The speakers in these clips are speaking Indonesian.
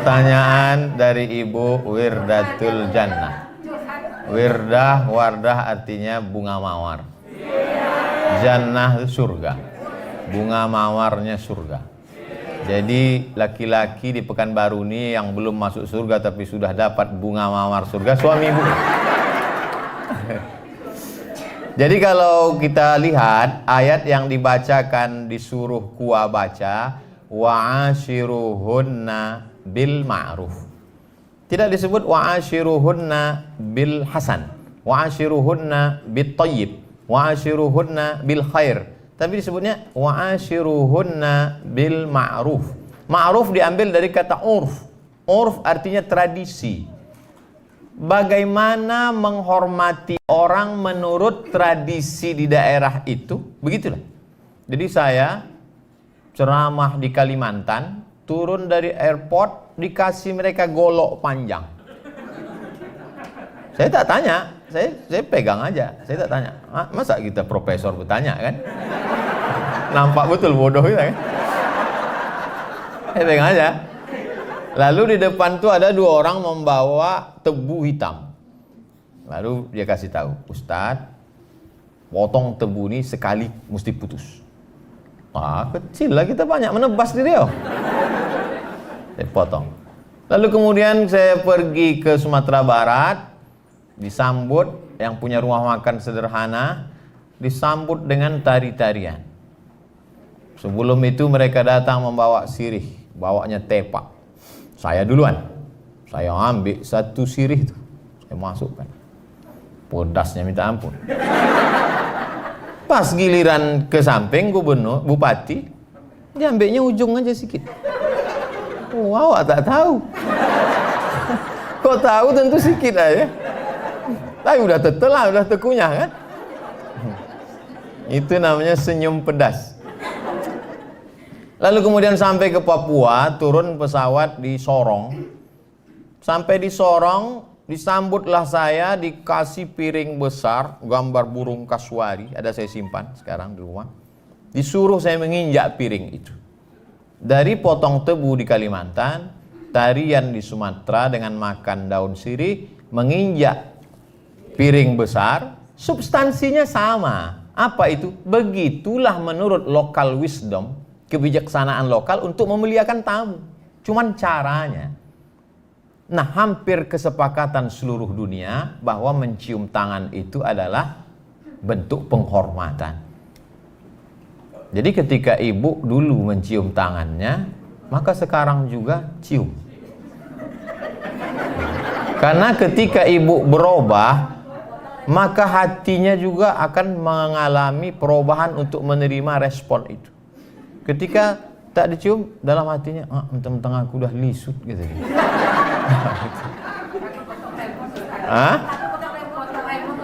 Pertanyaan dari Ibu Wirdatul Jannah. Wardah artinya bunga mawar. Jannah itu surga. Bunga mawarnya surga. Jadi laki-laki di Pekanbaru ini yang belum masuk surga tapi sudah dapat bunga mawar surga, suami ibu. Jadi kalau kita lihat ayat yang dibacakan, disuruh Kuwa baca, wa'ashiruhunna bil ma'ruf. Tidak disebut wa'ashiruhunna bil hasan, wa'ashiruhunna bit tayyib, wa'ashiruhunna bil khair. Tapi disebutnya wa'ashiruhunna bil ma'ruf. Ma'ruf diambil dari kata urf. Urf artinya tradisi. Bagaimana menghormati orang menurut tradisi di daerah itu, begitulah. Jadi saya ceramah di Kalimantan, turun dari airport, dikasih mereka golok panjang. Saya tak tanya, saya pegang aja, saya tak tanya. Masa kita profesor bertanya kan? Nampak betul bodoh kita kan? Saya pegang aja. Lalu di depan tuh ada dua orang membawa tebu hitam. Lalu dia kasih tahu, Ustadz, potong tebu ini sekali mesti putus. Kecil lah, kita banyak menebas di Riau. Saya potong. Lalu kemudian saya pergi ke Sumatera Barat, disambut yang punya rumah makan sederhana, disambut dengan tari-tarian. Sebelum itu mereka datang membawa sirih, bawanya tepak. Saya duluan, saya ambil satu sirih itu, saya masukkan. Pedasnya minta ampun. Pas giliran ke samping gubernur, bupati, dia ambilnya ujung aja sedikit. Wow, tak tahu. Kok tahu tentu sedikit aja. Tapi udah tetelah, udah tekunyah kan. Itu namanya senyum pedas. Lalu kemudian sampai ke Papua, turun pesawat di Sorong. Sampai di Sorong, disambutlah saya, dikasih piring besar, gambar burung kasuari, ada saya simpan sekarang di rumah. Disuruh saya menginjak piring itu. Dari potong tebu di Kalimantan, tarian di Sumatera dengan makan daun sirih, menginjak piring besar, substansinya sama. Apa itu? Begitulah menurut local wisdom, kebijaksanaan lokal untuk memuliakan tamu. Cuman caranya. Nah, hampir kesepakatan seluruh dunia bahwa mencium tangan itu adalah bentuk penghormatan. Jadi ketika ibu dulu mencium tangannya, maka sekarang juga cium. Karena ketika ibu berubah, maka hatinya juga akan mengalami perubahan untuk menerima respon itu. Ketika tak dicium, dalam hatinya, mentang-mentang aku udah lisut gitu.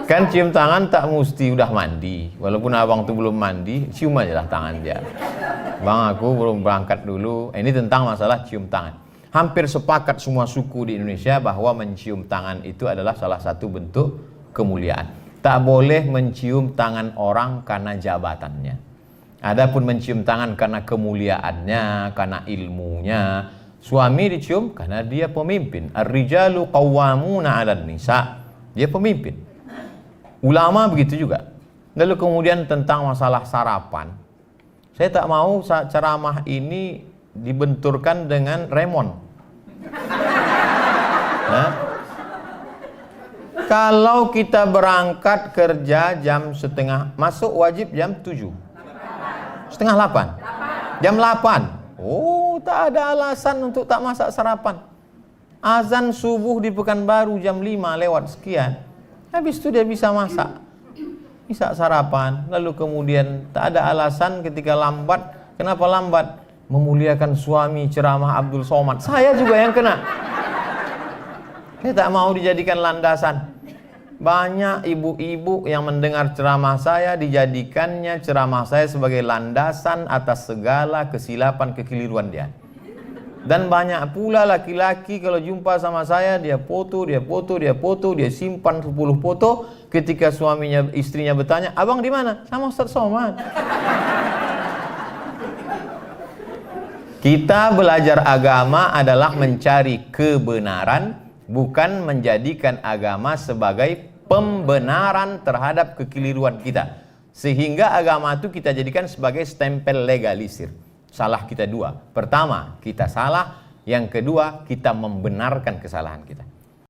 Kan cium tangan tak mesti udah mandi. Walaupun abang tuh belum mandi, cium aja lah tangan dia. Bang, aku belum berangkat dulu. Ini tentang masalah cium tangan. Hampir sepakat semua suku di Indonesia bahwa mencium tangan itu adalah salah satu bentuk kemuliaan. Tak boleh mencium tangan orang karena jabatannya. Adapun mencium tangan karena kemuliaannya, karena ilmunya. Suami dicium karena dia pemimpin. Ar-rijalu qawwamuna 'alan nisa. Dia pemimpin. Ulama begitu juga. Lalu kemudian tentang masalah sarapan. Saya tak mau ceramah ini dibenturkan dengan remon. Kalau kita berangkat kerja jam setengah, masuk wajib jam 7. Setengah 8. Jam 8. Oh, tak ada alasan untuk tak masak sarapan. Azan subuh di Pekanbaru jam 5 lewat sekian. Habis itu dia bisa masak. Bisa sarapan. Lalu kemudian tak ada alasan ketika lambat. Kenapa lambat? Memuliakan suami ceramah Abdul Somad. Saya juga yang kena. Saya tak mau dijadikan landasan. Banyak ibu-ibu yang mendengar ceramah saya, dijadikannya ceramah saya sebagai landasan atas segala kesilapan kekeliruan dia. Dan banyak pula laki-laki kalau jumpa sama saya, dia foto, dia simpan 10 foto. Ketika suaminya, istrinya bertanya, abang di mana? Sama Ustaz Somad. Kita belajar agama adalah mencari kebenaran, bukan menjadikan agama sebagai pembenaran terhadap kekeliruan kita. Sehingga agama itu kita jadikan sebagai stempel legalisir. Salah kita dua. Pertama, kita salah. Yang kedua, kita membenarkan kesalahan kita.